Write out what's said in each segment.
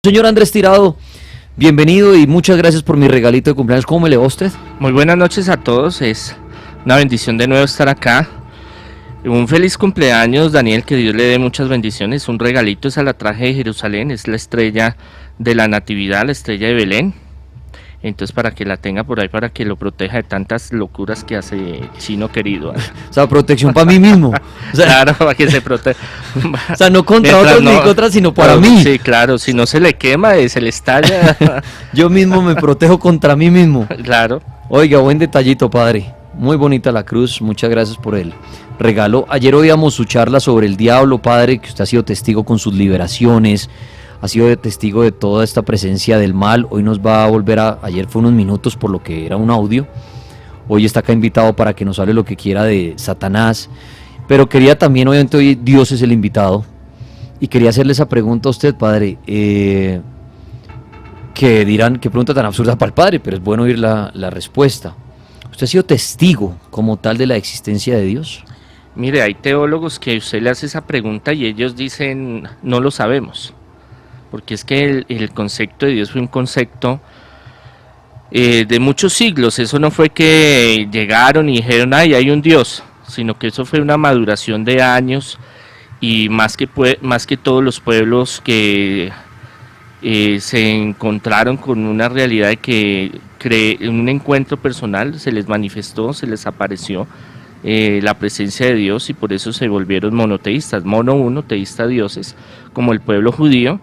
Señor Andrés Tirado, bienvenido y muchas gracias por mi regalito de cumpleaños. ¿Cómo me le va usted? Muy buenas noches a todos, es una bendición de nuevo estar acá. Un feliz cumpleaños, Daniel, que Dios le dé muchas bendiciones. Un regalito, es a la traje de Jerusalén, es la estrella de la Natividad, la estrella de Belén. Entonces, para que la tenga por ahí, para que lo proteja de tantas locuras que hace Chino querido. O sea, protección para mí mismo. O sea, Claro, para que se proteja. o sea, no contra Mientras otros no- ni contra, sino para Claro, mí. Sí, claro, si no se le quema, se le estalla. Yo mismo me protejo contra mí mismo. Claro. Oiga, buen detallito, padre. Muy bonita la cruz, muchas gracias por el regalo. Ayer oíamos su charla sobre el diablo, padre, que usted ha sido testigo con sus liberaciones, ha sido testigo de toda esta presencia del mal. Hoy nos va a volver a... Ayer fue unos minutos por lo que era un audio. Hoy está acá invitado para que nos hable lo que quiera de Satanás. Pero quería también, obviamente hoy Dios es el invitado. Y quería hacerle esa pregunta a usted, padre. Que dirán, qué pregunta tan absurda para el padre, pero es bueno oír la respuesta. ¿Usted ha sido testigo como tal de la existencia de Dios? Mire, hay teólogos que usted le hace esa pregunta y ellos dicen, no lo sabemos. Porque es que el concepto de Dios fue un concepto de muchos siglos. Eso no fue que llegaron y dijeron, ay, hay un Dios, sino que eso fue una maduración de años y más que todos los pueblos que se encontraron con una realidad de que en un encuentro personal se les manifestó, se les apareció la presencia de Dios y por eso se volvieron monoteístas, mono uno, teísta dioses, como el pueblo judío.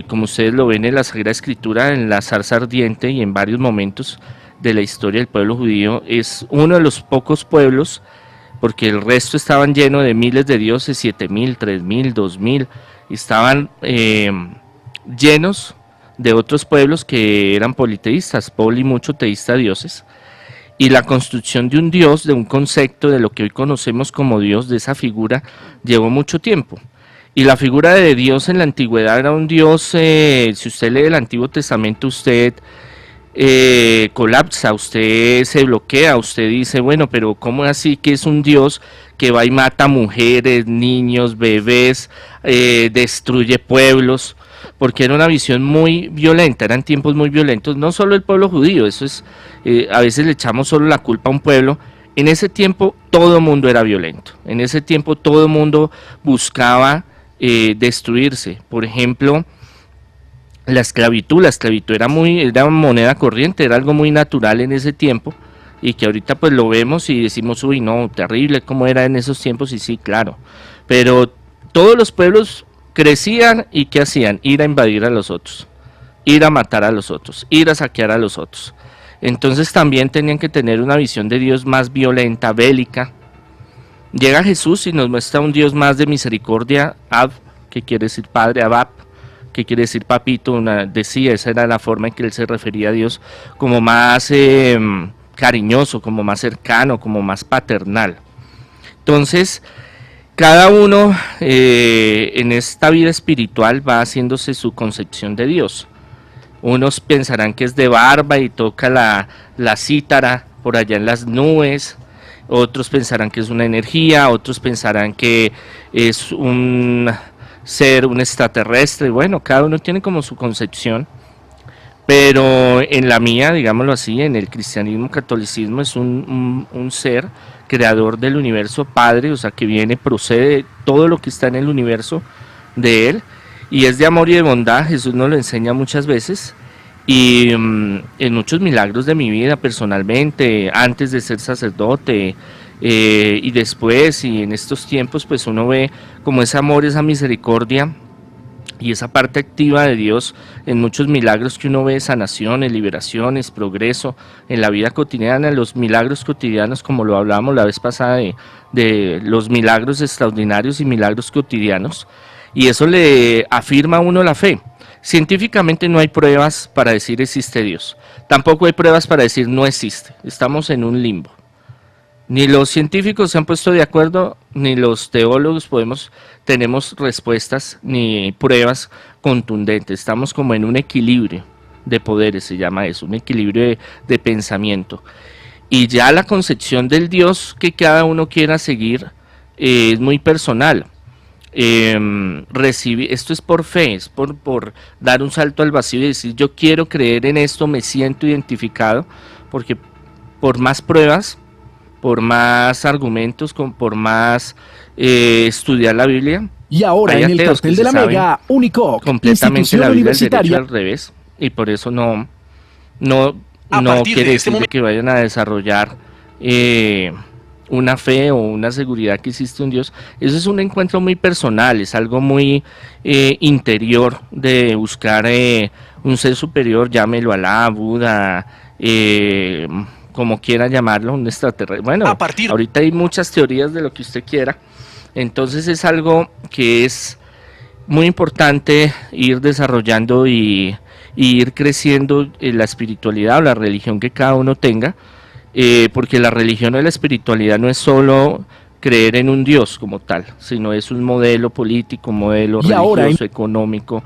Como ustedes lo ven en la Sagrada Escritura, en la zarza ardiente y en varios momentos de la historia del pueblo judío, es uno de los pocos pueblos, porque el resto estaban llenos de miles de dioses, 7.000, 3.000, 2.000, estaban llenos de otros pueblos que eran politeístas, poli mucho teísta dioses, y la construcción de un dios, de un concepto de lo que hoy conocemos como Dios, de esa figura, llevó mucho tiempo. Y la figura de Dios en la antigüedad era un Dios, si usted lee el Antiguo Testamento, usted colapsa, usted se bloquea, usted dice, bueno, pero ¿cómo así que es un Dios que va y mata mujeres, niños, bebés, destruye pueblos? Porque era una visión muy violenta, eran tiempos muy violentos, no solo el pueblo judío, eso es, a veces le echamos solo la culpa a un pueblo. En ese tiempo todo el mundo era violento, en ese tiempo todo el mundo buscaba destruirse. Por ejemplo, la esclavitud era moneda corriente, era algo muy natural en ese tiempo y que ahorita pues lo vemos y decimos, uy, no, terrible como era en esos tiempos, y sí, claro, pero todos los pueblos crecían y ¿qué hacían? Ir a invadir a los otros, ir a matar a los otros, ir a saquear a los otros. Entonces también tenían que tener una visión de Dios más violenta, bélica. Llega Jesús y nos muestra un Dios más de misericordia, Ab, que quiere decir Padre, Abab, que quiere decir papito, decía, esa era la forma en que él se refería a Dios, como más cariñoso, como más cercano, como más paternal. Entonces, cada uno en esta vida espiritual va haciéndose su concepción de Dios. Unos pensarán que es de barba y toca la cítara por allá en las nubes, otros pensarán que es una energía, otros pensarán que es un ser, un extraterrestre. Bueno, cada uno tiene como su concepción, pero en la mía, digámoslo así, en el cristianismo, catolicismo, es un ser creador del universo, Padre, o sea, que viene, procede todo lo que está en el universo de él, y es de amor y de bondad. Jesús nos lo enseña muchas veces, y en muchos milagros de mi vida personalmente, antes de ser sacerdote, y después, y en estos tiempos, pues uno ve como ese amor, esa misericordia, y esa parte activa de Dios en muchos milagros que uno ve, sanaciones, liberaciones, progreso en la vida cotidiana, los milagros cotidianos, como lo hablábamos la vez pasada de los milagros extraordinarios y milagros cotidianos, y eso le afirma a uno la fe. Científicamente no hay pruebas para decir existe Dios, tampoco hay pruebas para decir no existe, estamos en un limbo. Ni los científicos se han puesto de acuerdo, ni los teólogos tenemos respuestas ni pruebas contundentes. Estamos como en un equilibrio de poderes, se llama eso, un equilibrio de pensamiento. Y ya la concepción del Dios que cada uno quiera seguir es muy personal. recibir, esto es por fe, es por dar un salto al vacío y decir yo quiero creer en esto, me siento identificado, porque por más pruebas, por más argumentos, por más estudiar la Biblia. Y ahora hay en el ateos que cartel de se la saben Mega, Unicoc, completamente institución la Biblia, el derecho universitaria. al revés, y por eso no A partir quiere de este decir que vayan a desarrollar una fe o una seguridad que existe un Dios. Eso es un encuentro muy personal, es algo muy interior de buscar un ser superior, llámelo Alá, Buda, como quiera llamarlo, un extraterrestre. Bueno, A partir- ahorita hay muchas teorías de lo que usted quiera, entonces es algo que es muy importante ir desarrollando y ir creciendo en la espiritualidad o la religión que cada uno tenga, porque la religión o la espiritualidad no es solo creer en un Dios como tal, sino es un modelo político, un modelo Y ahora religioso, económico,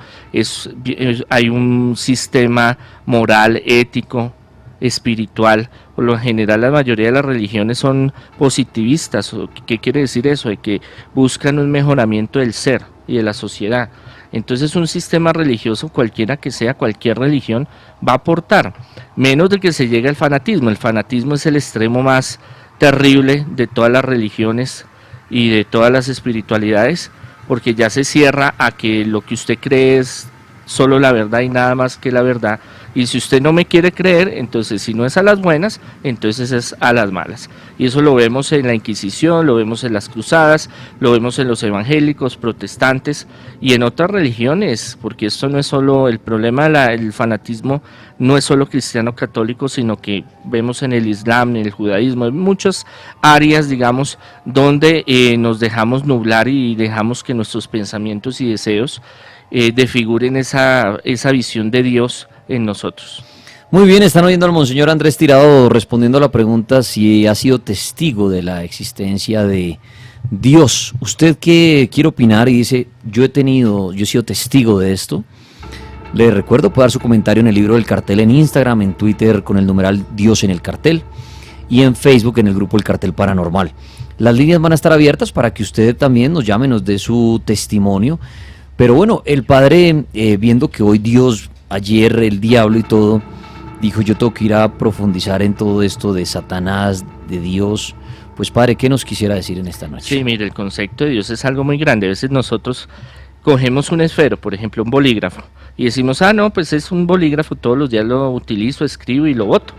hay un sistema moral, ético, espiritual. Por lo general la mayoría de las religiones son positivistas. ¿Qué quiere decir eso? De que buscan un mejoramiento del ser y de la sociedad. Entonces un sistema religioso, cualquiera que sea, cualquier religión, va a aportar, menos de que se llegue al fanatismo. El fanatismo es el extremo más terrible de todas las religiones y de todas las espiritualidades, porque ya se cierra a que lo que usted cree es solo la verdad y nada más que la verdad. Y si usted no me quiere creer, entonces si no es a las buenas, entonces es a las malas. Y eso lo vemos en la Inquisición, lo vemos en las cruzadas, lo vemos en los evangélicos, protestantes y en otras religiones, porque esto no es solo el problema, el fanatismo no es solo cristiano católico, sino que vemos en el Islam, en el judaísmo, en muchas áreas, digamos, donde nos dejamos nublar y dejamos que nuestros pensamientos y deseos desfiguren esa visión de Dios en nosotros. Muy bien, están oyendo al Monseñor Andrés Tirado respondiendo a la pregunta si ha sido testigo de la existencia de Dios. ¿Usted qué quiere opinar? Y dice, yo he sido testigo de esto. Le recuerdo, puede dar su comentario en el libro del cartel en Instagram, en Twitter con el numeral Dios en el cartel y en Facebook en el grupo El Cartel Paranormal. Las líneas van a estar abiertas para que usted también nos llame, nos dé su testimonio. Pero bueno, el padre, viendo que hoy Dios, ayer el diablo y todo, dijo yo tengo que ir a profundizar en todo esto de Satanás, de Dios. Pues padre, ¿qué nos quisiera decir en esta noche? Sí, mire, el concepto de Dios es algo muy grande. A veces nosotros cogemos un esfero, por ejemplo un bolígrafo, y decimos, no, pues es un bolígrafo, todos los días lo utilizo, escribo y lo boto.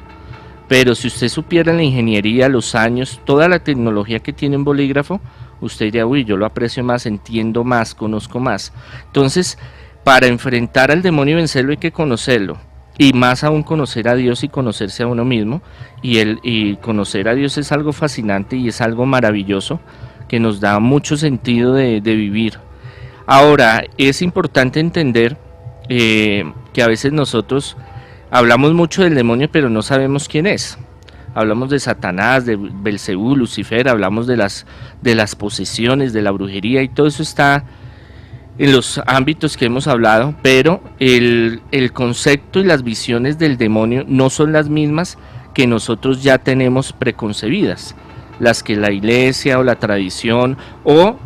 Pero si usted supiera la ingeniería, los años, toda la tecnología que tiene un bolígrafo, usted diría, uy, yo lo aprecio más, entiendo más, conozco más. Entonces, para enfrentar al demonio y vencerlo hay que conocerlo, y más aún conocer a Dios y conocerse a uno mismo, y conocer a Dios es algo fascinante y es algo maravilloso que nos da mucho sentido de vivir. Ahora, es importante entender que a veces nosotros hablamos mucho del demonio pero no sabemos quién es. Hablamos de Satanás, de Belcebú, Lucifer, hablamos de las posesiones, de la brujería, y todo eso está en los ámbitos que hemos hablado, pero el concepto y las visiones del demonio no son las mismas que nosotros ya tenemos preconcebidas, las que la iglesia o la tradición o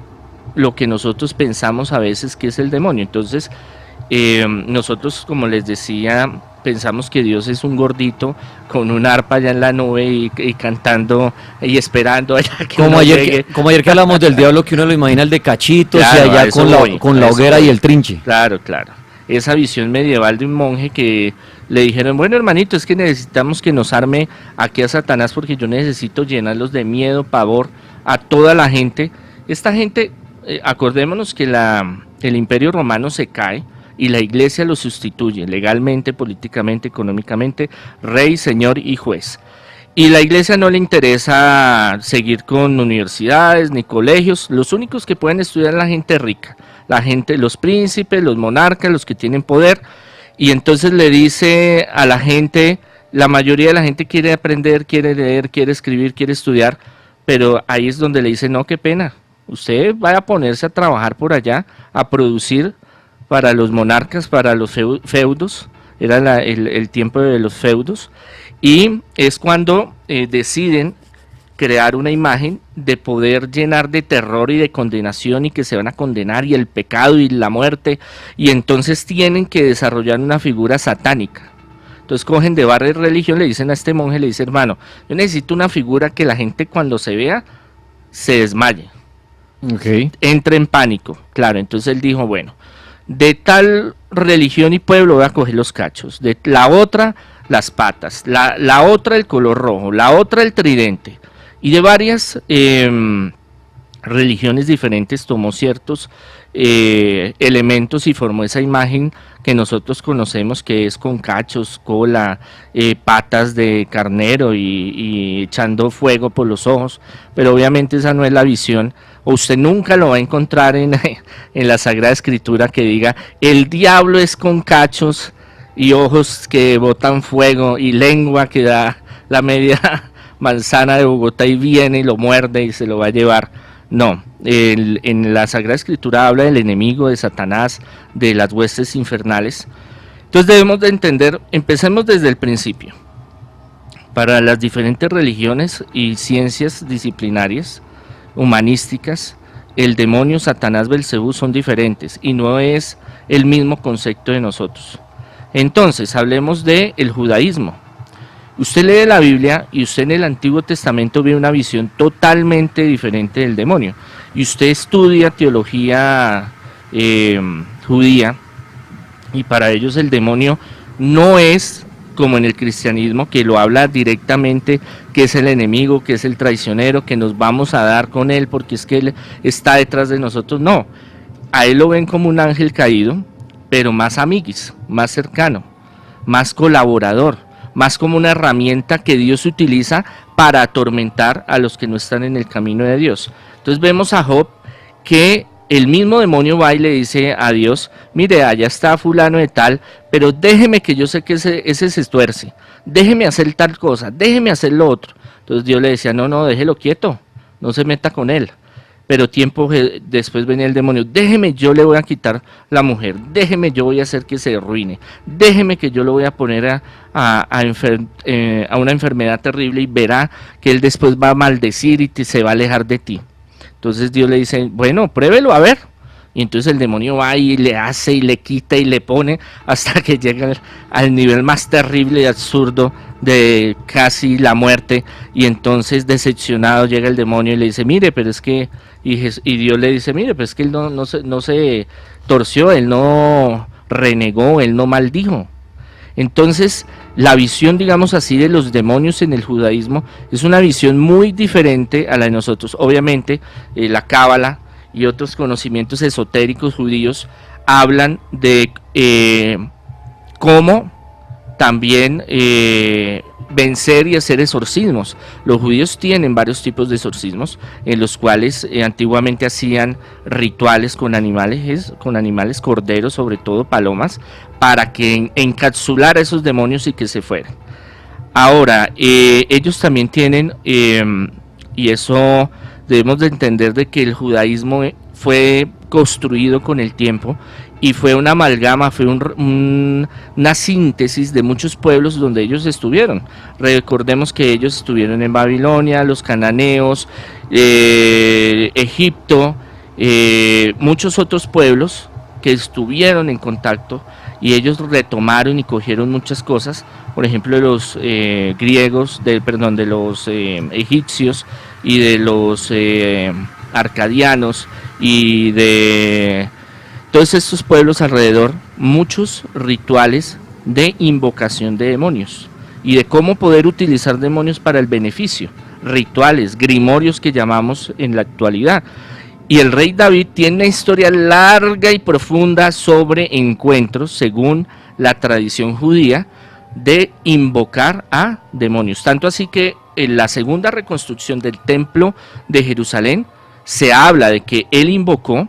lo que nosotros pensamos a veces que es el demonio. Entonces, nosotros, como les decía, pensamos que Dios es un gordito con un arpa allá en la nube y cantando y esperando allá que como llegue. como ayer que hablamos del diablo, que uno lo imagina el de cachitos, Claro, y allá con la hoguera voy. y el trinche. Claro. Esa visión medieval de un monje que le dijeron, bueno hermanito, es que necesitamos que nos arme aquí a Satanás porque yo necesito llenarlos de miedo, pavor a toda la gente. Esta gente, acordémonos que el Imperio Romano se cae y la iglesia lo sustituye legalmente, políticamente, económicamente, rey, señor y juez. Y la iglesia no le interesa seguir con universidades ni colegios, los únicos que pueden estudiar es la gente rica, la gente, los príncipes, los monarcas, los que tienen poder, y entonces le dice a la gente, la mayoría de la gente quiere aprender, quiere leer, quiere escribir, quiere estudiar, pero ahí es donde le dice, no, qué pena, usted va a ponerse a trabajar por allá, a producir para los monarcas, para los feudos, era el tiempo de los feudos, y es cuando deciden crear una imagen de poder llenar de terror y de condenación y que se van a condenar y el pecado y la muerte, y entonces tienen que desarrollar una figura satánica. Entonces cogen de barra de religión, le dicen a este monje, le dice, hermano, yo necesito una figura que la gente cuando se vea se desmaye, entre en pánico. Claro, entonces él dijo, bueno, de tal religión y pueblo voy a coger los cachos, de la otra las patas, la otra el color rojo, la otra el tridente, y de varias religiones diferentes tomó ciertos elementos y formó esa imagen que nosotros conocemos, que es con cachos, cola, patas de carnero y echando fuego por los ojos, pero obviamente esa no es la visión, o usted nunca lo va a encontrar en la Sagrada Escritura que diga, el diablo es con cachos y ojos que botan fuego y lengua que da la media manzana de Bogotá y viene y lo muerde y se lo va a llevar. No, en la Sagrada Escritura habla del enemigo, de Satanás, de las huestes infernales. Entonces debemos de entender, empecemos desde el principio. Para las diferentes religiones y ciencias disciplinarias, humanísticas, el demonio, Satanás, Belcebú son diferentes y no es el mismo concepto de nosotros. Entonces, hablemos del judaísmo. Usted lee la Biblia y usted en el Antiguo Testamento ve una visión totalmente diferente del demonio. Y usted estudia teología judía y para ellos el demonio no es como en el cristianismo, que lo habla directamente, que es el enemigo, que es el traicionero, que nos vamos a dar con él porque es que él está detrás de nosotros. No, a él lo ven como un ángel caído, pero más amiguis, más cercano, más colaborador, más como una herramienta que Dios utiliza para atormentar a los que no están en el camino de Dios. Entonces vemos a Job que el mismo demonio va y le dice a Dios, mire, allá está fulano de tal, pero déjeme que yo sé que ese se tuerce, déjeme hacer tal cosa, déjeme hacer lo otro. Entonces Dios le decía, no, déjelo quieto, no se meta con él. Pero tiempo después venía el demonio, déjeme, yo le voy a quitar la mujer, déjeme, yo voy a hacer que se arruine, déjeme que yo lo voy a poner a una enfermedad terrible y verá que él después va a maldecir y se va a alejar de ti. Entonces Dios le dice, bueno, pruébelo a ver. Y entonces el demonio va y le hace y le quita y le pone hasta que llega al nivel más terrible y absurdo de casi la muerte. Y entonces decepcionado llega el demonio y le dice, mire, pero es que, y Dios le dice, mire, pero es que él no se torció, él no renegó, él no maldijo. Entonces la visión, digamos así, de los demonios en el judaísmo es una visión muy diferente a la de nosotros. Obviamente la cábala y otros conocimientos esotéricos judíos hablan de cómo también vencer y hacer exorcismos. Los judíos tienen varios tipos de exorcismos en los cuales antiguamente hacían rituales con animales, corderos, sobre todo palomas, para que encapsular a esos demonios y que se fueran. Ahora, ellos también tienen, y eso debemos de entender, de que el judaísmo fue construido con el tiempo y fue una amalgama, fue una síntesis de muchos pueblos donde ellos estuvieron. Recordemos que ellos estuvieron en Babilonia, los cananeos, Egipto, muchos otros pueblos que estuvieron en contacto y ellos retomaron y cogieron muchas cosas, por ejemplo de los griegos, de los egipcios y de los arcadianos y de todos estos pueblos alrededor, muchos rituales de invocación de demonios y de cómo poder utilizar demonios para el beneficio, rituales, grimorios que llamamos en la actualidad. Y el rey David tiene una historia larga y profunda sobre encuentros, según la tradición judía, de invocar a demonios. Tanto así que en la segunda reconstrucción del templo de Jerusalén se habla de que él invocó,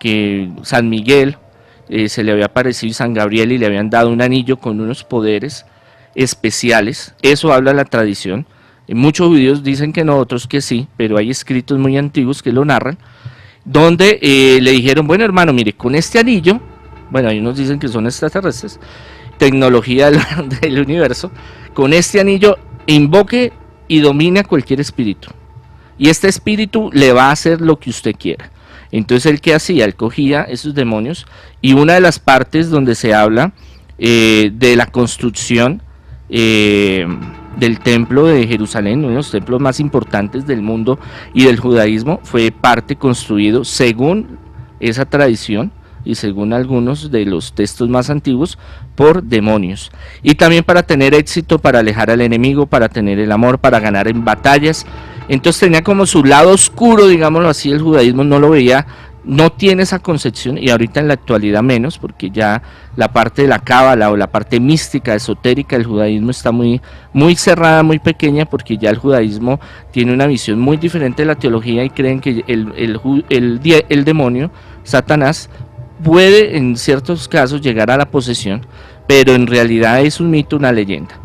que San Miguel se le había aparecido, San Gabriel, y le habían dado un anillo con unos poderes especiales. Eso habla la tradición. Muchos judíos dicen que no, otros que sí, pero hay escritos muy antiguos que lo narran, donde le dijeron, bueno hermano, mire, con este anillo, bueno, hay unos dicen que son extraterrestres, tecnología del universo, con este anillo invoque y domine a cualquier espíritu. y este espíritu le va a hacer lo que usted quiera. Entonces, ¿él qué hacía? Él cogía esos demonios, y una de las partes donde se habla de la construcción del templo de Jerusalén, uno de los templos más importantes del mundo y del judaísmo, fue parte construido según esa tradición y según algunos de los textos más antiguos, por demonios. Y también para tener éxito, para alejar al enemigo, para tener el amor, para ganar en batallas. Entonces tenía como su lado oscuro, digámoslo así, el judaísmo no lo veía, no tiene esa concepción, y ahorita en la actualidad menos, porque ya la parte de la cábala o la parte mística, esotérica del judaísmo está muy, muy cerrada, muy pequeña, porque ya el judaísmo tiene una visión muy diferente de la teología y creen que el demonio, Satanás, puede en ciertos casos llegar a la posesión, pero en realidad es un mito, una leyenda.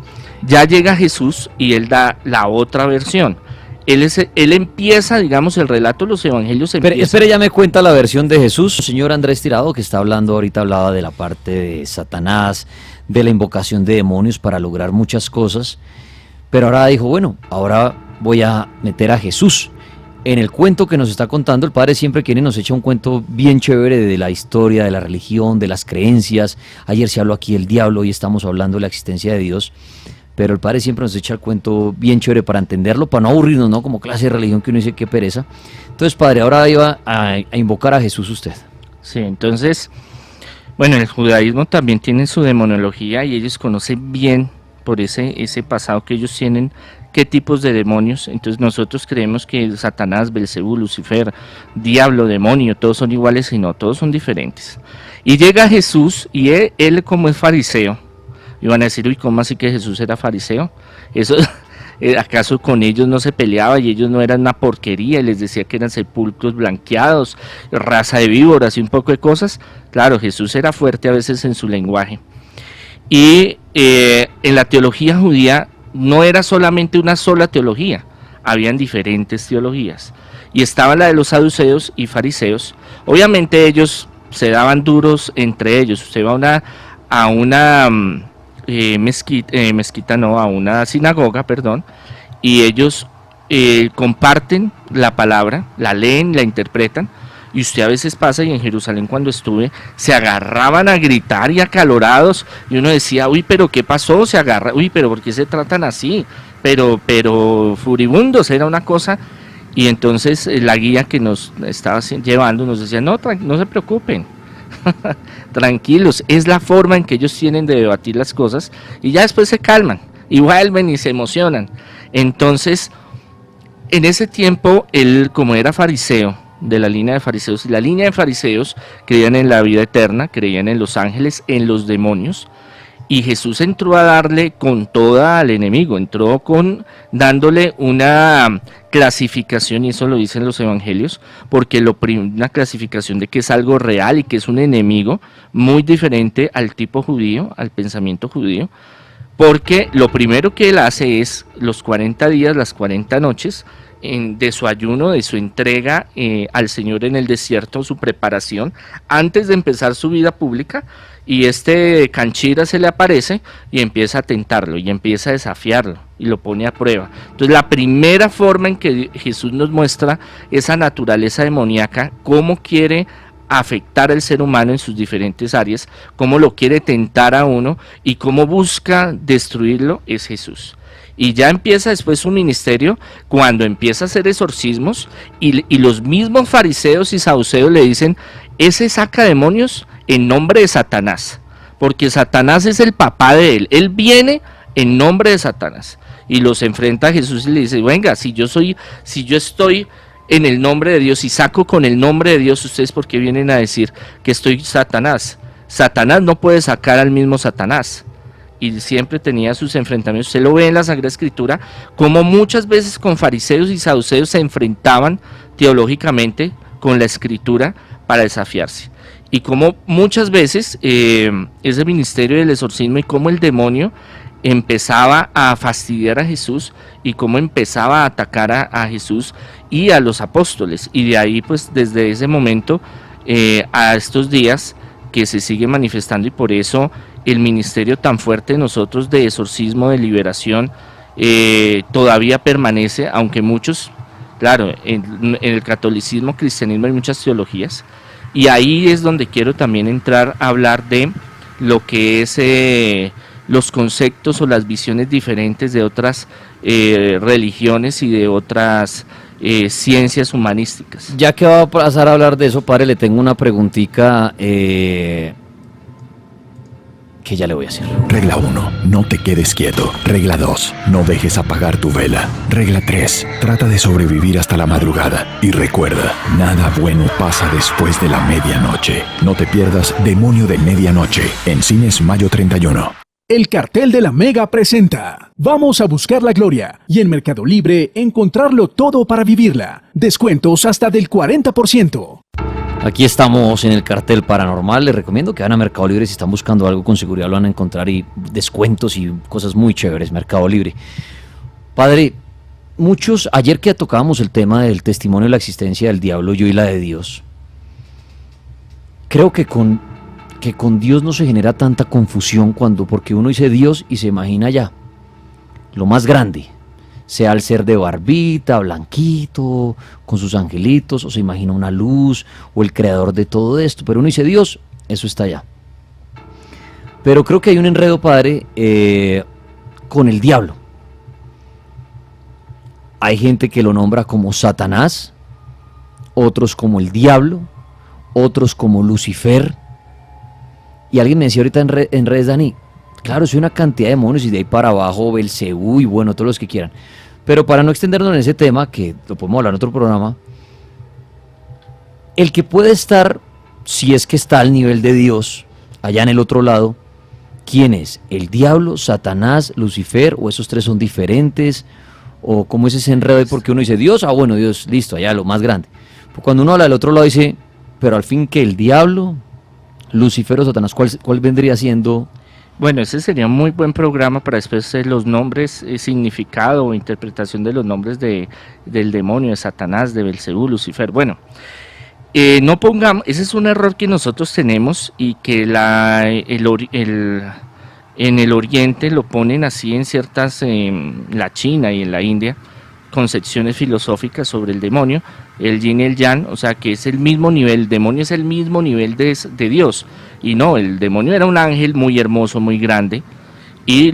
Ya llega Jesús y él da la otra versión. Él empieza, digamos, el relato de los evangelios. Espere, ya me cuenta la versión de Jesús. Señor Andrés Tirado, que está hablando ahorita, hablaba de la parte de Satanás, de la invocación de demonios para lograr muchas cosas, pero ahora dijo, bueno, ahora voy a meter a Jesús. En el cuento que nos está contando, el Padre siempre quiere nos echa un cuento bien chévere de la historia, de la religión, de las creencias. Ayer se habló aquí del diablo, hoy estamos hablando de la existencia de Dios. Pero el Padre siempre nos echa el cuento bien chévere para entenderlo, para no aburrirnos, ¿no? Como clase de religión que uno dice, qué pereza. Entonces, Padre, ahora iba a invocar a Jesús usted. Sí, entonces, bueno, el judaísmo también tiene su demonología y ellos conocen bien por ese pasado que ellos tienen, qué tipos de demonios. Entonces nosotros creemos que Satanás, Belcebú, Lucifer, diablo, demonio, todos son iguales y no, todos son diferentes. Y llega Jesús y él como es fariseo, y van a decir, uy, ¿cómo así que Jesús era fariseo? Eso, ¿acaso con ellos no se peleaba y ellos no eran una porquería? Y les decía que eran sepulcros blanqueados, raza de víboras y un poco de cosas. Claro, Jesús era fuerte a veces en su lenguaje. Y en la teología judía no era solamente una sola teología, habían diferentes teologías. Y estaba la de los saduceos y fariseos. Obviamente ellos se daban duros entre ellos. Usted va a una a una sinagoga, perdón, y ellos comparten la palabra, la leen, la interpretan, y usted a veces pasa, y en Jerusalén cuando estuve, se agarraban a gritar y acalorados, y uno decía, uy, pero ¿qué pasó? Uy, pero ¿por qué se tratan así? Pero furibundos, era una cosa. Y entonces la guía que nos estaba llevando nos decía, no se preocupen, tranquilos, es la forma en que ellos tienen de debatir las cosas, y ya después se calman y vuelven y se emocionan. Entonces, en ese tiempo, él, como era fariseo, de la línea de fariseos, y la línea de fariseos creían en la vida eterna, creían en los ángeles, en los demonios, y Jesús entró a darle con toda al enemigo, entró dándole una clasificación, y eso lo dicen los evangelios, porque una clasificación de que es algo real y que es un enemigo muy diferente al tipo judío, al pensamiento judío, porque lo primero que él hace es los 40 días, las 40 noches, de su ayuno, de su entrega al Señor en el desierto, su preparación, antes de empezar su vida pública, y canchira se le aparece y empieza a tentarlo, y empieza a desafiarlo, y lo pone a prueba. Entonces la primera forma en que Jesús nos muestra esa naturaleza demoníaca, cómo quiere afectar al ser humano en sus diferentes áreas, cómo lo quiere tentar a uno, y cómo busca destruirlo, es Jesús. Y ya empieza después su ministerio cuando empieza a hacer exorcismos, y los mismos fariseos y saduceos le dicen, ese saca demonios en nombre de Satanás, porque Satanás es el papá de él viene en nombre de Satanás, y los enfrenta a Jesús y le dice, venga, si yo estoy en el nombre de Dios y saco con el nombre de Dios, ustedes ¿por qué vienen a decir que estoy Satanás? Satanás no puede sacar al mismo Satanás. Y siempre tenía sus enfrentamientos. Usted lo ve en la Sagrada Escritura, como muchas veces con fariseos y saduceos se enfrentaban teológicamente con la Escritura para desafiarse. Y como muchas veces ese ministerio del exorcismo, y cómo el demonio empezaba a fastidiar a Jesús, y cómo empezaba a atacar a Jesús y a los apóstoles. Y de ahí, pues, desde ese momento a estos días que se sigue manifestando, y por eso el ministerio tan fuerte de nosotros de exorcismo, de liberación, todavía permanece, aunque muchos Claro, en el catolicismo, cristianismo hay muchas teologías, y ahí es donde quiero también entrar a hablar de lo que es los conceptos o las visiones diferentes de otras religiones y de otras ciencias humanísticas. Ya que va a pasar a hablar de eso, padre, le tengo una preguntita que ya le voy a hacer. Regla 1. No te quedes quieto. Regla 2. No dejes apagar tu vela. Regla 3. Trata de sobrevivir hasta la madrugada. Y recuerda, nada bueno pasa después de la medianoche. No te pierdas Demonio de Medianoche en cines mayo 31. El Cartel de la Mega presenta Vamos a buscar la gloria y en Mercado Libre encontrarlo todo para vivirla. Descuentos hasta del 40%. Aquí estamos en el Cartel Paranormal. Les recomiendo que vayan a Mercado Libre si están buscando algo, con seguridad lo van a encontrar, y descuentos y cosas muy chéveres. Mercado Libre. Padre, ayer que tocábamos el tema del testimonio de la existencia del diablo, yo y la de Dios, creo que con Dios no se genera tanta confusión porque uno dice Dios y se imagina ya lo más grande, sea el ser de barbita, blanquito, con sus angelitos, o se imagina una luz, o el creador de todo esto, pero uno dice Dios, eso está allá. Pero creo que hay un enredo, padre, con el diablo. Hay gente que lo nombra como Satanás, otros como el diablo, otros como Lucifer. Y alguien me decía ahorita en redes, Dani, claro, soy una cantidad de demonios y de ahí para abajo, Belcebú y bueno, todos los que quieran. Pero para no extendernos en ese tema, que lo podemos hablar en otro programa, el que puede estar, si es que está al nivel de Dios, allá en el otro lado, ¿quién es? ¿El diablo, Satanás, Lucifer? ¿O esos tres son diferentes? ¿O cómo es ese enredo? Porque uno dice Dios, bueno, Dios, listo, allá lo más grande. Pues cuando uno habla del otro lado dice, pero al fin que el diablo, Lucifer o Satanás, ¿cuál vendría siendo? Bueno, ese sería un muy buen programa para después los nombres, significado o interpretación de los nombres del demonio, de Satanás, de Belcebú, Lucifer. Bueno, no pongamos, ese es un error que nosotros tenemos y que en el Oriente lo ponen así en ciertas, la China y en la India, concepciones filosóficas sobre el demonio, el yin y el yang, o sea que es el mismo nivel, el demonio es el mismo nivel de Dios, y no, el demonio era un ángel muy hermoso, muy grande, y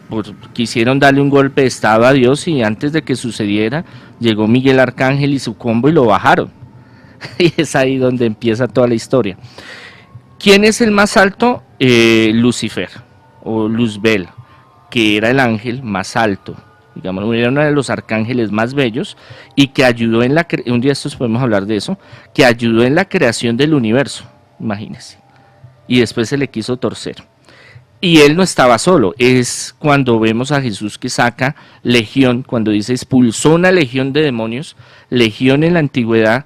pues, quisieron darle un golpe de estado a Dios, y antes de que sucediera, llegó Miguel Arcángel y su combo y lo bajaron, y es ahí donde empieza toda la historia. ¿Quién es el más alto? Lucifer, o Luzbel, que era el ángel más alto, digamos, era uno de los arcángeles más bellos y que ayudó un día estos podemos hablar de eso, que ayudó en la creación del universo, imagínense, y después se le quiso torcer. Y él no estaba solo, es cuando vemos a Jesús que saca legión, cuando dice expulsó una legión de demonios. Legión en la antigüedad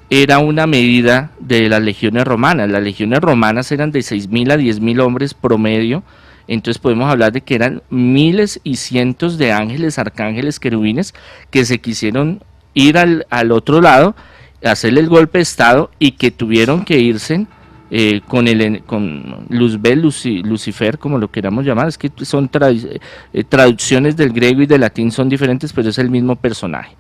era una medida de las legiones romanas. Las legiones romanas eran de 6.000 a 10.000 hombres promedio. Entonces podemos hablar de que eran miles y cientos de ángeles, arcángeles, querubines que se quisieron ir al otro lado, hacerle el golpe de estado y que tuvieron que irse con Luzbel, Lucifer, como lo queramos llamar. Es que son traducciones del griego y del latín son diferentes, pero es el mismo personaje.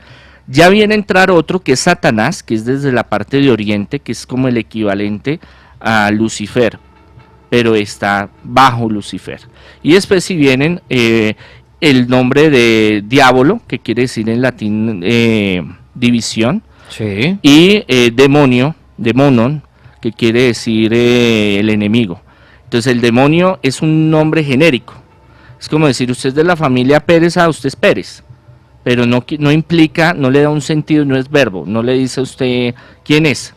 Ya viene a entrar otro que es Satanás, que es desde la parte de Oriente, que es como el equivalente a Lucifer, pero está bajo Lucifer. Y después si vienen el nombre de diablo, que quiere decir en latín división, sí. Y demonio, demonon, que quiere decir el enemigo. Entonces el demonio es un nombre genérico. Es como decir, usted es de la familia Pérez, usted es Pérez, pero no implica, no le da un sentido, no es verbo, no le dice a usted quién es,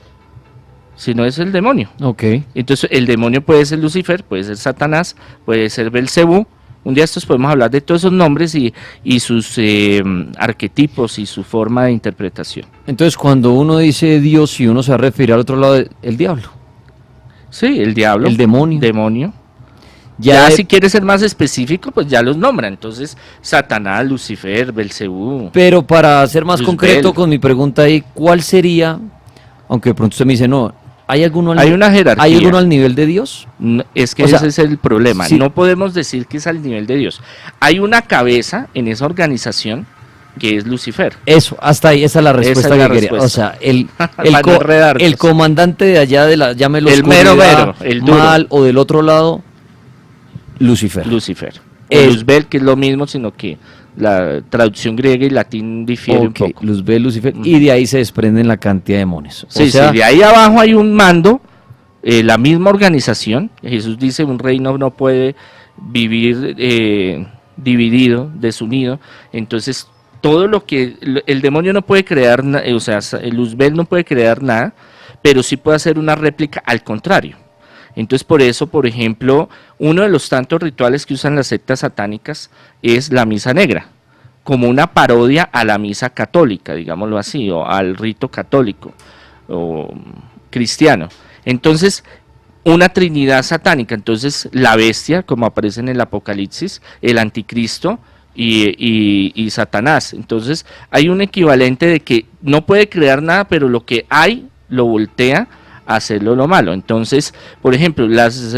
sino es el demonio. Okay. Entonces el demonio puede ser Lucifer, puede ser Satanás, puede ser Belcebú. Un día estos podemos hablar de todos esos nombres y sus arquetipos y su forma de interpretación. Entonces cuando uno dice Dios y uno se va a referir al otro lado, el diablo. Sí, el diablo. El demonio. Demonio. Ya si quiere ser más específico, pues ya los nombra. Entonces, Satanás, Lucifer, Belcebú. Pero para ser más Luzbel. concreto con mi pregunta ahí, ¿cuál sería, aunque de pronto usted me dice, no, ¿hay una jerarquía? ¿Hay alguno al nivel de Dios? No, es que ese es el problema. Sí. No podemos decir que es al nivel de Dios. Hay una cabeza en esa organización, que es Lucifer. Eso, hasta ahí, esa es la respuesta Esa es la que quería. respuesta. O sea, el Para no enredarnos. el comandante de allá de la, llámelo El mero oscuridad, mero, el duro. mal, o del otro lado, Lucifer. Lucifer. Es- O Luzbel, que es lo mismo, sino que la traducción griega y latín difiere un Ok, poco. Luzbel, Lucifer, y de ahí se desprenden la cantidad de demonios. O Sí, sea, sí, de ahí abajo hay un mando, la misma organización. Jesús dice, un reino no puede vivir dividido, desunido. Entonces, todo lo que el demonio no puede crear, o sea, el Luzbel no puede crear nada, pero sí puede hacer una réplica al contrario. Entonces, por eso, por ejemplo, uno de los tantos rituales que usan las sectas satánicas es la misa negra, como una parodia a la misa católica, digámoslo así, o al rito católico o cristiano. Entonces, una trinidad satánica, entonces la bestia, como aparece en el Apocalipsis, el anticristo y Satanás. Entonces, hay un equivalente de que no puede crear nada, pero lo que hay lo voltea a hacerlo lo malo. Entonces, por ejemplo, las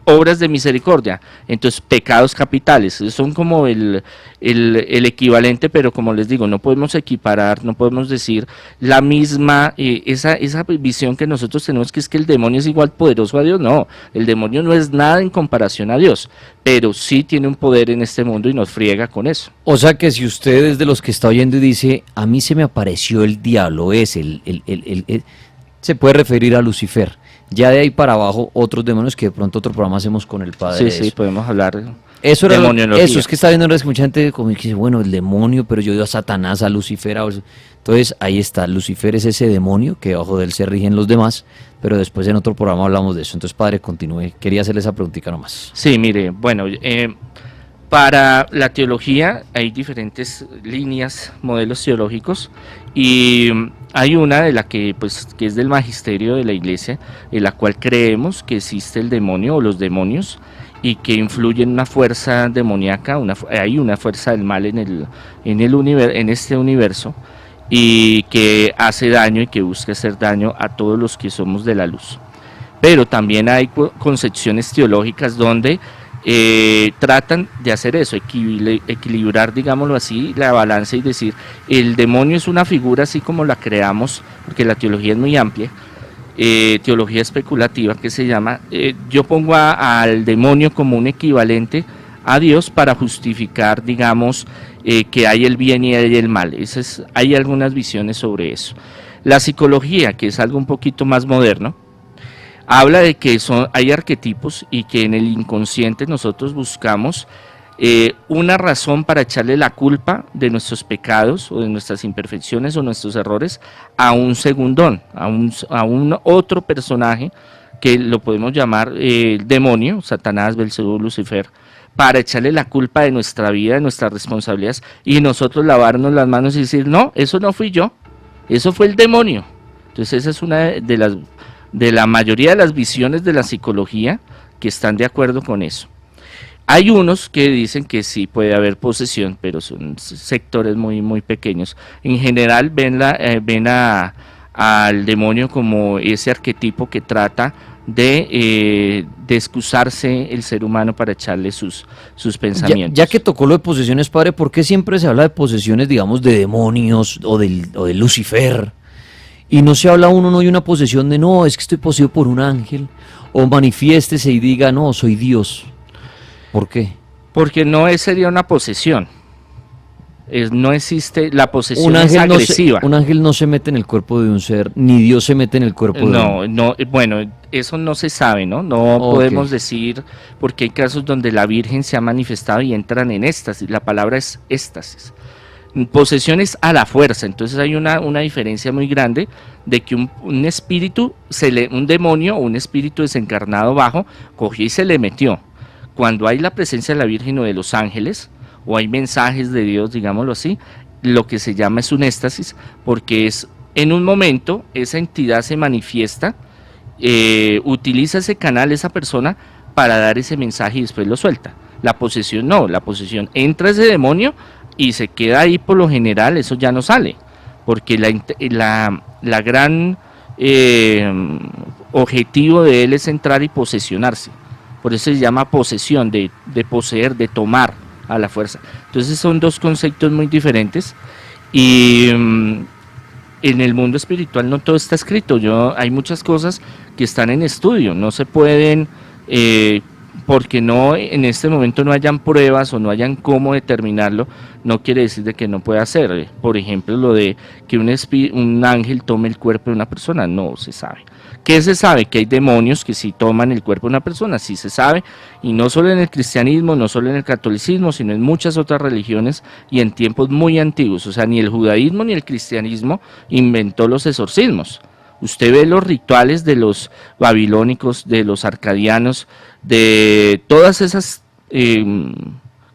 obras de misericordia, entonces pecados capitales, son como el equivalente, pero como les digo, no podemos equiparar, no podemos decir la misma, esa visión que nosotros tenemos, que es que el demonio es igual poderoso a Dios. No, el demonio no es nada en comparación a Dios, pero sí tiene un poder en este mundo y nos friega con eso. o sea que si usted es de los que está oyendo y dice, a mí se me apareció el diablo, es se puede referir a Lucifer. Ya de ahí para abajo, otros demonios que de pronto otro programa hacemos con el padre. Sí, de sí, eso. podemos hablar. Eso era Demoniología. eso es que está viendo en redes que mucha gente como que dice, bueno, el demonio, pero yo digo a Satanás, a Lucifer, entonces ahí está, Lucifer es ese demonio que bajo de él se rigen los demás, pero después en otro programa hablamos de eso. Entonces, padre, continúe. Quería hacerle esa preguntita nomás. Sí, mire, bueno, para la teología hay diferentes líneas, modelos teológicos, y hay una de la que, pues, que es del magisterio de la Iglesia, en la cual creemos que existe el demonio o los demonios y que influyen una fuerza demoníaca, hay una fuerza del mal en este universo, y que hace daño y que busca hacer daño a todos los que somos de la luz. Pero también hay concepciones teológicas donde tratan de hacer eso, equilibrar, digámoslo así, la balanza y decir, el demonio es una figura así como la creamos, porque la teología es muy amplia, teología especulativa que se llama, yo pongo al demonio como un equivalente a Dios para justificar, digamos, que hay el bien y hay el mal. Hay algunas visiones sobre eso. La psicología, que es algo un poquito más moderno, habla de que hay arquetipos y que en el inconsciente nosotros buscamos una razón para echarle la culpa de nuestros pecados o de nuestras imperfecciones o nuestros errores a un segundón, a un otro personaje que lo podemos llamar demonio, Satanás, Belcebú, Lucifer, para echarle la culpa de nuestra vida, de nuestras responsabilidades, y nosotros lavarnos las manos y decir, no, eso no fui yo, eso fue el demonio. Entonces esa es una de la mayoría de las visiones de la psicología que están de acuerdo con eso. Hay unos que dicen que sí puede haber posesión, pero son sectores muy, muy pequeños. En general ven al demonio como ese arquetipo que trata de excusarse el ser humano para echarle sus pensamientos. Ya que tocó lo de posesiones, padre, ¿por qué siempre se habla de posesiones, digamos, de demonios o de Lucifer? Y no se habla uno, no hay una posesión de, no, es que estoy poseído por un ángel, o manifiéstese y diga, no, soy Dios. ¿Por qué? Porque no sería una posesión. No existe, la posesión Un es ángel, agresiva. un ángel no se mete en el cuerpo de un ser, ni Dios se mete en el cuerpo de un... No, bueno, eso no se sabe, ¿no? No podemos decir, porque hay casos donde la Virgen se ha manifestado y entran en éxtasis. La palabra es éxtasis. Posesión es a la fuerza, entonces hay una diferencia muy grande de que un espíritu, un demonio o un espíritu desencarnado bajo, cogió y se le metió. Cuando hay la presencia de la Virgen o de los ángeles, o hay mensajes de Dios, digámoslo así, lo que se llama es un éxtasis, porque es en un momento esa entidad se manifiesta, utiliza ese canal, esa persona, para dar ese mensaje y después lo suelta. La posesión no, la posesión entra ese demonio y se queda ahí por lo general, eso ya no sale, porque la gran objetivo de él es entrar y posesionarse. Por eso se llama posesión, de poseer, de tomar, a la fuerza. Entonces son dos conceptos muy diferentes y en el mundo espiritual no todo está escrito. Hay muchas cosas que están en estudio, no se pueden, porque no en este momento no hayan pruebas o no hayan cómo determinarlo, no quiere decir de que no pueda ser. Por ejemplo, lo de que un ángel tome el cuerpo de una persona, no se sabe. ¿Qué se sabe? Que hay demonios que sí toman el cuerpo de una persona, sí se sabe, y no solo en el cristianismo, no solo en el catolicismo, sino en muchas otras religiones y en tiempos muy antiguos. O sea, ni el judaísmo ni el cristianismo inventó los exorcismos. Usted ve los rituales de los babilónicos, de los arcadianos, de todas esas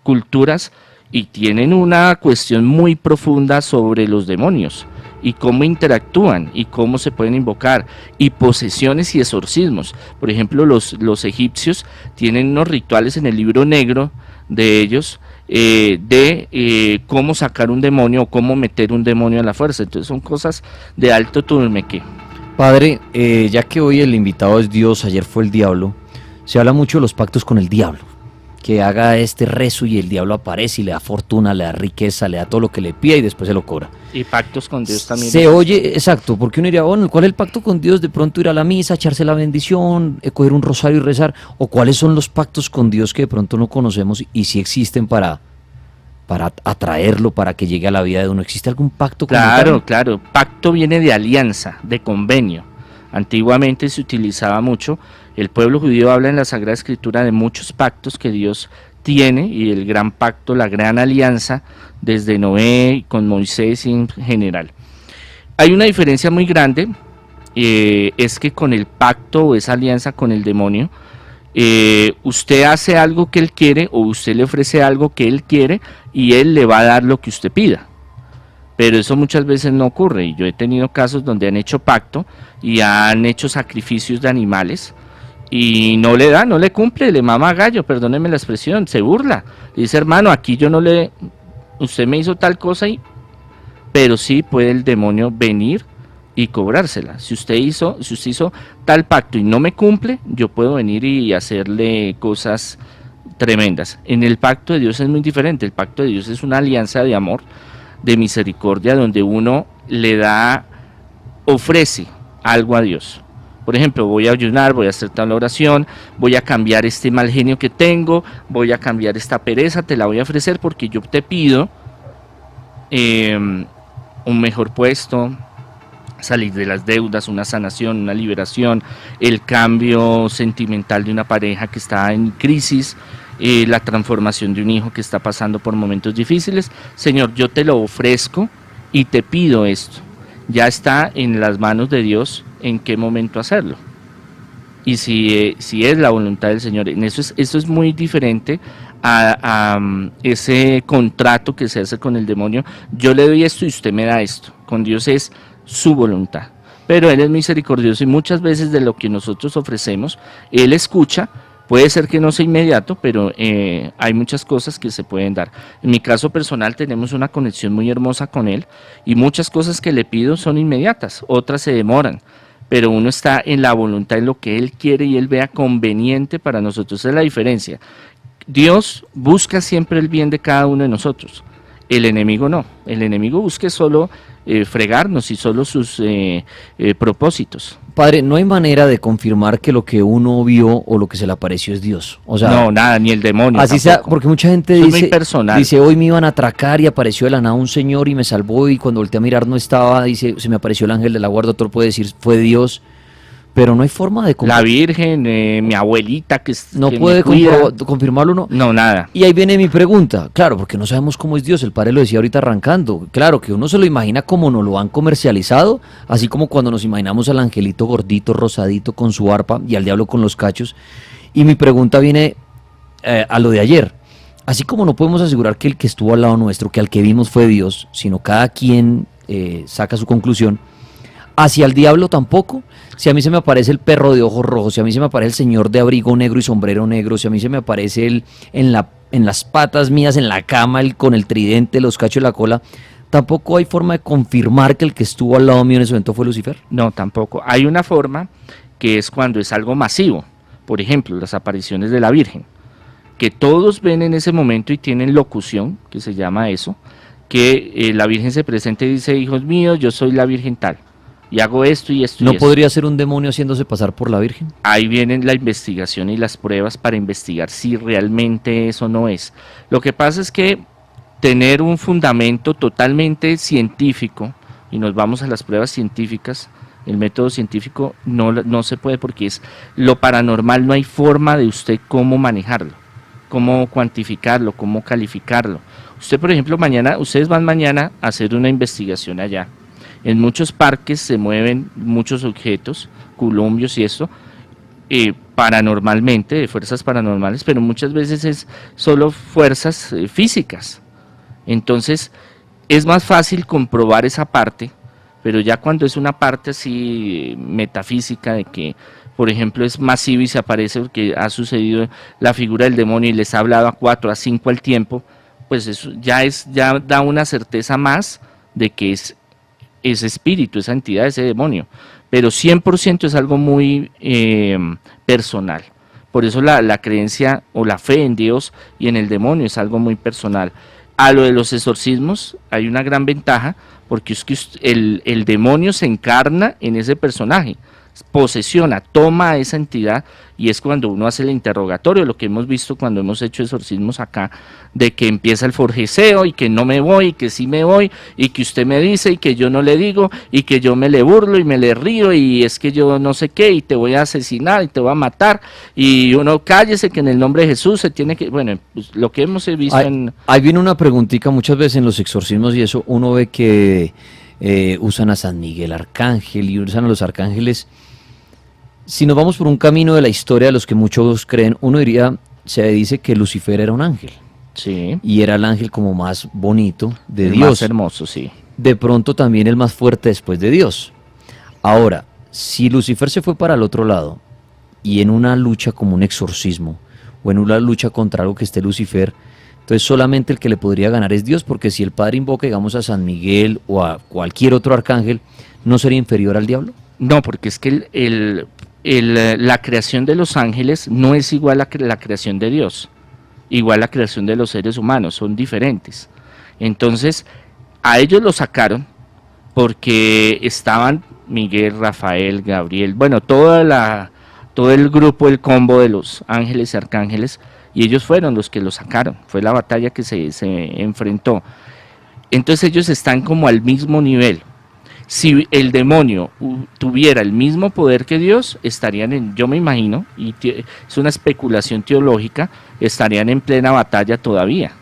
culturas, y tienen una cuestión muy profunda sobre los demonios y cómo interactúan y cómo se pueden invocar, y posesiones y exorcismos. Por ejemplo, los egipcios tienen unos rituales en el libro negro de ellos, de cómo sacar un demonio o cómo meter un demonio a la fuerza. Entonces son cosas de alto turmeque. Padre, ya que hoy el invitado es Dios, ayer fue el diablo, se habla mucho de los pactos con el diablo, que haga este rezo y el diablo aparece y le da fortuna, le da riqueza, le da todo lo que le pida y después se lo cobra. Y pactos con Dios también. Se oye, exacto, porque uno diría, bueno, ¿cuál es el pacto con Dios? De pronto ir a la misa, echarse la bendición, coger un rosario y rezar, o cuáles son los pactos con Dios que de pronto no conocemos y si existen para atraerlo, para que llegue a la vida de uno. ¿Existe algún pacto con Claro, claro, pacto viene de alianza, de convenio. Antiguamente se utilizaba mucho, el pueblo judío habla en la Sagrada Escritura de muchos pactos que Dios tiene, y el gran pacto, la gran alianza, desde Noé con Moisés en general. Hay una diferencia muy grande, es que con el pacto o esa alianza con el demonio, usted hace algo que él quiere o usted le ofrece algo que él quiere y él le va a dar lo que usted pida. Pero eso muchas veces no ocurre, y yo he tenido casos donde han hecho pacto y han hecho sacrificios de animales y no le da, no le cumple, le mama gallo, perdóneme la expresión, se burla. Le dice, hermano, aquí yo no le, usted me hizo tal cosa, pero sí puede el demonio venir y cobrársela. Si usted hizo tal pacto y no me cumple, yo puedo venir y hacerle cosas tremendas. En el pacto de Dios es muy diferente. El pacto de Dios es una alianza de amor, de misericordia, donde uno ofrece algo a Dios. Por ejemplo, voy a ayunar, voy a hacer tal oración, voy a cambiar este mal genio que tengo, voy a cambiar esta pereza, te la voy a ofrecer porque yo te pido un mejor puesto, salir de las deudas, una sanación, una liberación, el cambio sentimental de una pareja que está en crisis, la transformación de un hijo que está pasando por momentos difíciles. Señor, yo te lo ofrezco y te pido esto. Ya está en las manos de Dios en qué momento hacerlo. Y si es la voluntad del Señor, eso es muy diferente a ese contrato que se hace con el demonio. Yo le doy esto y usted me da esto. Con Dios es su voluntad. Pero Él es misericordioso y muchas veces de lo que nosotros ofrecemos, Él escucha. Puede ser que no sea inmediato, pero hay muchas cosas que se pueden dar. En mi caso personal tenemos una conexión muy hermosa con Él y muchas cosas que le pido son inmediatas, otras se demoran, pero uno está en la voluntad, en lo que Él quiere y Él vea conveniente para nosotros. Esa es la diferencia. Dios busca siempre el bien de cada uno de nosotros, el enemigo no. El enemigo busca solo fregarnos y solo sus propósitos. Padre, no hay manera de confirmar que lo que uno vio o lo que se le apareció es Dios. O sea, no, nada, ni el demonio. Así sea, porque mucha gente dice, hoy me iban a atracar y apareció de la nada un señor y me salvó, y cuando volteé a mirar no estaba, dice, se me apareció el ángel de la guarda. Otro puede decir, fue Dios, pero no hay forma de confirmar. La Virgen, mi abuelita no que puede confirmarlo uno. No, nada. Y ahí viene mi pregunta, claro, porque no sabemos cómo es Dios. El padre lo decía ahorita arrancando, claro, que uno se lo imagina como nos lo han comercializado, así como cuando nos imaginamos al angelito gordito, rosadito con su arpa y al diablo con los cachos. Y mi pregunta viene a lo de ayer. Así como no podemos asegurar que el que estuvo al lado nuestro, que al que vimos fue Dios, sino cada quien saca su conclusión, hacia el diablo tampoco. Si a mí se me aparece el perro de ojos rojos, si a mí se me aparece el señor de abrigo negro y sombrero negro, si a mí se me aparece en las patas mías, en la cama, con el tridente, los cachos de la cola, ¿tampoco hay forma de confirmar que el que estuvo al lado mío en ese momento fue Lucifer? No, tampoco. Hay una forma que es cuando es algo masivo. Por ejemplo, las apariciones de la Virgen. que todos ven en ese momento y tienen locución, que se llama eso, que la Virgen se presenta y dice, hijos míos, yo soy la Virgen tal, y hago esto y esto y ¿No esto. podría ser un demonio haciéndose pasar por la Virgen? Ahí vienen la investigación y las pruebas para investigar si realmente eso no es. Lo que pasa es que tener un fundamento totalmente científico, y nos vamos a las pruebas científicas, el método científico no se puede, porque es lo paranormal, no hay forma de usted cómo manejarlo, cómo cuantificarlo, cómo calificarlo. Usted, por ejemplo, ustedes van mañana a hacer una investigación allá. En muchos parques se mueven muchos objetos, columpios y esto, paranormalmente, de fuerzas paranormales, pero muchas veces es solo fuerzas físicas. Entonces, es más fácil comprobar esa parte, pero ya cuando es una parte así metafísica, de que, por ejemplo, es masivo y se aparece porque ha sucedido la figura del demonio y les ha hablado a 4, a 5 al tiempo, pues eso ya da una certeza más de que es ese espíritu, esa entidad, ese demonio, pero 100% es algo muy personal. Por eso la creencia o la fe en Dios y en el demonio es algo muy personal. A lo de los exorcismos hay una gran ventaja, porque es que el demonio se encarna en ese personaje, posesiona, toma a esa entidad, y es cuando uno hace el interrogatorio, lo que hemos visto cuando hemos hecho exorcismos acá, de que empieza el forjeceo y que no me voy, y que sí me voy, y que usted me dice y que yo no le digo, y que yo me le burlo y me le río, y es que yo no sé qué, y te voy a asesinar y te voy a matar, y uno cállese que en el nombre de Jesús se tiene que, bueno, pues lo que hemos visto Ahí viene una preguntita, muchas veces en los exorcismos y eso, uno ve que usan a San Miguel Arcángel y usan a los arcángeles. Si nos vamos por un camino de la historia de los que muchos creen, uno se dice que Lucifer era un ángel. Sí. Y era el ángel como más bonito de El Dios. más hermoso, sí. De pronto también el más fuerte después de Dios. Ahora, si Lucifer se fue para el otro lado y en una lucha como un exorcismo o en una lucha contra algo que esté Lucifer, entonces solamente el que le podría ganar es Dios, porque si el Padre invoca, digamos, a San Miguel o a cualquier otro arcángel, ¿no sería inferior al diablo? No, porque es que la creación de los ángeles no es igual a la creación de Dios, igual a la creación de los seres humanos, son diferentes. Entonces, a ellos los sacaron porque estaban Miguel, Rafael, Gabriel, bueno, todo el grupo, el combo de los ángeles y arcángeles, y ellos fueron los que los sacaron, fue la batalla que se enfrentó. Entonces ellos están como al mismo nivel. Si el demonio tuviera el mismo poder que Dios, estarían yo me imagino, y es una especulación teológica, estarían en plena batalla todavía.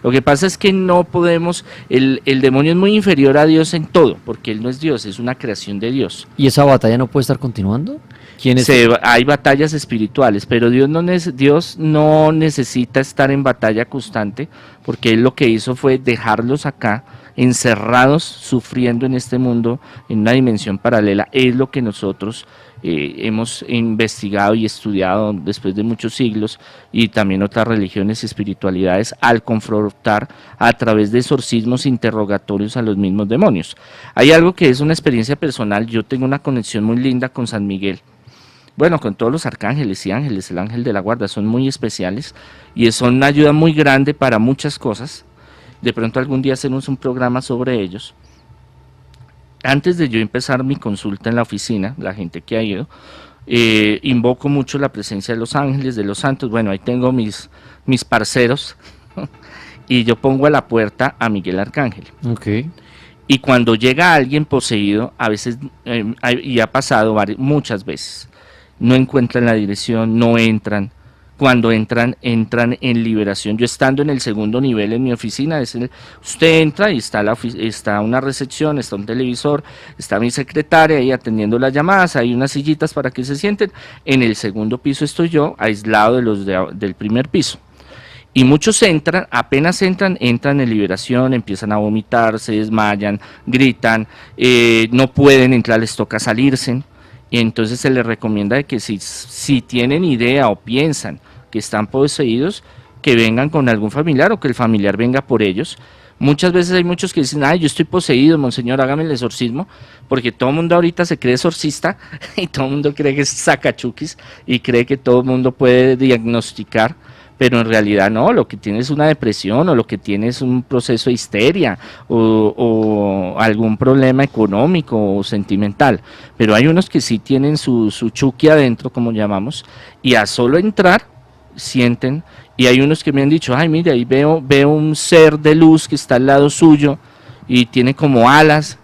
Lo que pasa es que no podemos, el demonio es muy inferior a Dios en todo, porque él no es Dios, es una creación de Dios. ¿Y esa batalla no puede estar continuando? Hay batallas espirituales, pero Dios no necesita estar en batalla constante, porque él lo que hizo fue dejarlos acá, encerrados, sufriendo en este mundo, en una dimensión paralela. Es lo que nosotros hemos investigado y estudiado después de muchos siglos, y también otras religiones y espiritualidades, al confrontar a través de exorcismos, interrogatorios a los mismos demonios. Hay algo que es una experiencia personal. Yo tengo una conexión muy linda con San Miguel, bueno, con todos los arcángeles y ángeles. El ángel de la guarda son muy especiales y son una ayuda muy grande para muchas cosas. De pronto algún día hacemos un programa sobre ellos. Antes de yo empezar mi consulta en la oficina, la gente que ha ido, invoco mucho la presencia de los ángeles, de los santos. Bueno, ahí tengo mis parceros y yo pongo a la puerta a Miguel Arcángel. Okay. Y cuando llega alguien poseído, a veces, y ha pasado muchas veces, no encuentran la dirección, no entran. Cuando entran en liberación. Yo estando en el segundo nivel en mi oficina, usted entra y está una recepción, está un televisor, está mi secretaria ahí atendiendo las llamadas, hay unas sillitas para que se sienten. En el segundo piso estoy yo, aislado de los del primer piso. Y muchos apenas entran en liberación, empiezan a vomitar, se desmayan, gritan, no pueden entrar, les toca salirse. Y entonces se les recomienda de que si tienen idea o piensan que están poseídos, que vengan con algún familiar o que el familiar venga por ellos. Muchas veces hay muchos que dicen, yo estoy poseído, monseñor, hágame el exorcismo, porque todo el mundo ahorita se cree exorcista y todo el mundo cree que es sacachuquis y cree que todo el mundo puede diagnosticar, pero en realidad no, lo que tiene es una depresión o lo que tiene es un proceso de histeria o algún problema económico o sentimental, pero hay unos que sí tienen su chuki adentro, como llamamos, y a solo entrar sienten, y hay unos que me han dicho, ay mire, ahí veo un ser de luz que está al lado suyo y tiene como alas.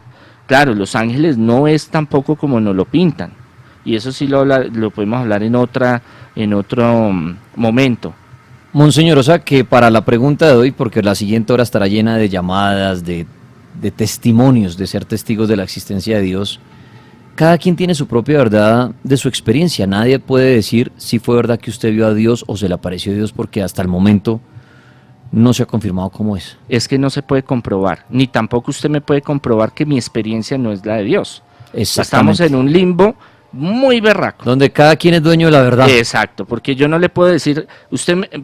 Claro, los ángeles no es tampoco como nos lo pintan, y eso sí lo podemos hablar en otro momento. Monseñor, o sea que para la pregunta de hoy, porque la siguiente hora estará llena de llamadas, de testimonios, de ser testigos de la existencia de Dios, cada quien tiene su propia verdad de su experiencia. Nadie puede decir si fue verdad que usted vio a Dios o se le apareció Dios, porque hasta el momento no se ha confirmado cómo es. Es que no se puede comprobar, ni tampoco usted me puede comprobar que mi experiencia no es la de Dios. Estamos en un limbo muy berraco. Donde cada quien es dueño de la verdad. Exacto, porque yo no le puedo decir,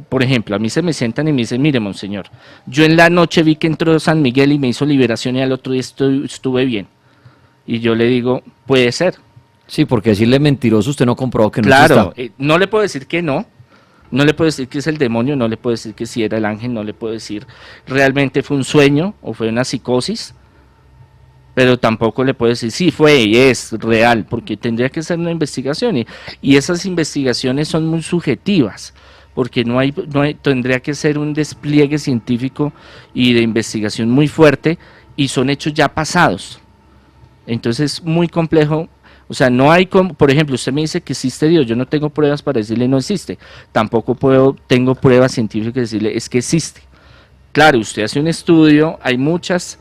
por ejemplo, a mí se me sientan y me dicen, mire, monseñor, yo en la noche vi que entró San Miguel y me hizo liberación y al otro día estuve bien. Y yo le digo, puede ser. Sí, porque decirle mentiroso usted no comprobó que no Claro, exista. no le puedo decir que no le puedo decir que es el demonio, no le puedo decir que si era el ángel, no le puedo decir realmente fue un sueño o fue una psicosis, pero tampoco le puedo decir sí fue y es real, porque tendría que ser una investigación y esas investigaciones son muy subjetivas, porque tendría que ser un despliegue científico y de investigación muy fuerte y son hechos ya pasados. Entonces es muy complejo, o sea, no hay como, por ejemplo, usted me dice que existe Dios, yo no tengo pruebas para decirle no existe, tampoco tengo pruebas científicas de decirle es que existe. Claro, usted hace un estudio, hay muchas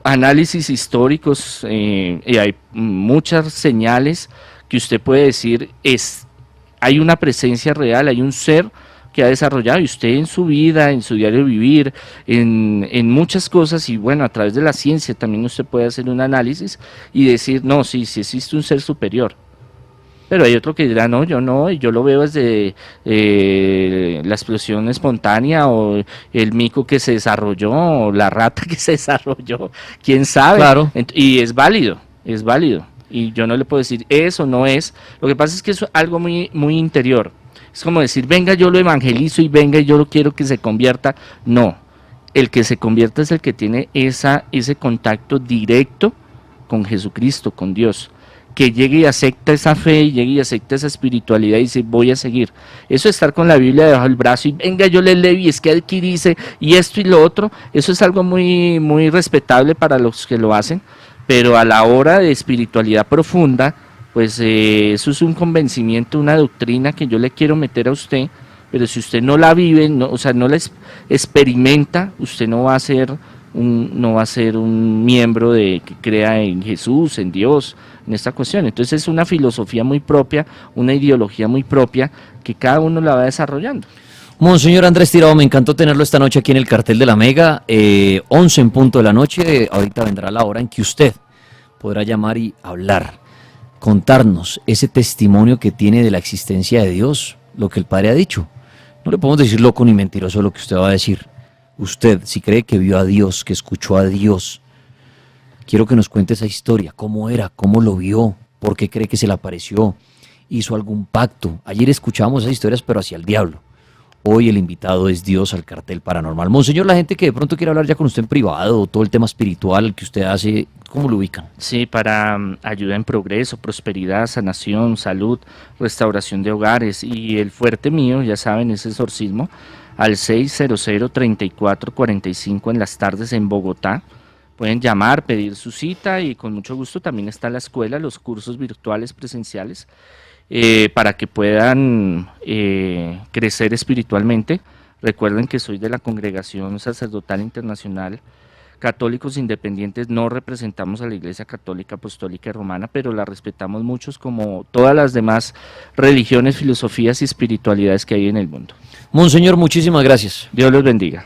análisis históricos y hay muchas señales que usted puede decir hay una presencia real, hay un ser que ha desarrollado y usted en su vida, en su diario vivir, en muchas cosas y bueno, a través de la ciencia también usted puede hacer un análisis y decir, no, sí existe un ser superior. Pero hay otro que dirá, no, yo no, yo lo veo desde la explosión espontánea o el mico que se desarrolló o la rata que se desarrolló, quién sabe. Claro. Y es válido. Y yo no le puedo decir eso, no es. Lo que pasa es que es algo muy, muy interior. Es como decir, venga, yo lo evangelizo y venga, yo lo quiero que se convierta. No, el que se convierta es el que tiene ese contacto directo con Jesucristo, con Dios. Que llegue y acepta esa fe, y llegue y acepta esa espiritualidad y dice, voy a seguir. Eso de estar con la Biblia debajo del brazo y venga, yo le leo y es que aquí dice, y esto y lo otro, eso es algo muy, muy respetable para los que lo hacen, pero a la hora de espiritualidad profunda, pues eso es un convencimiento, una doctrina que yo le quiero meter a usted, pero si usted no la vive, no, o sea, no la experimenta, usted no va a ser un miembro que crea en Jesús, en Dios, en esta cuestión. Entonces es una filosofía muy propia, una ideología muy propia que cada uno la va desarrollando. Monseñor Andrés Tirado, me encantó tenerlo esta noche aquí en el cartel de la Mega, 11 en punto de la noche, ahorita vendrá la hora en que usted podrá llamar y hablar, contarnos ese testimonio que tiene de la existencia de Dios, lo que el Padre ha dicho. No le podemos decir loco ni mentiroso lo que usted va a decir. Usted, si cree que vio a Dios, que escuchó a Dios, quiero que nos cuente esa historia, cómo era, cómo lo vio, por qué cree que se le apareció, hizo algún pacto. Ayer escuchábamos esas historias, pero hacia el diablo. Hoy el invitado es Dios al cartel paranormal. Monseñor, la gente que de pronto quiere hablar ya con usted en privado, todo el tema espiritual que usted hace, ¿cómo lo ubican? Sí, para ayuda en progreso, prosperidad, sanación, salud, restauración de hogares y el fuerte mío, ya saben, es exorcismo, al 600-3445 en las tardes en Bogotá. Pueden llamar, pedir su cita y con mucho gusto también está la escuela, los cursos virtuales presenciales para que puedan crecer espiritualmente. Recuerden que soy de la Congregación Sacerdotal Internacional. Católicos independientes, no representamos a la Iglesia Católica Apostólica y Romana, pero la respetamos muchos como todas las demás religiones, filosofías y espiritualidades que hay en el mundo. Monseñor, muchísimas gracias. Dios los bendiga.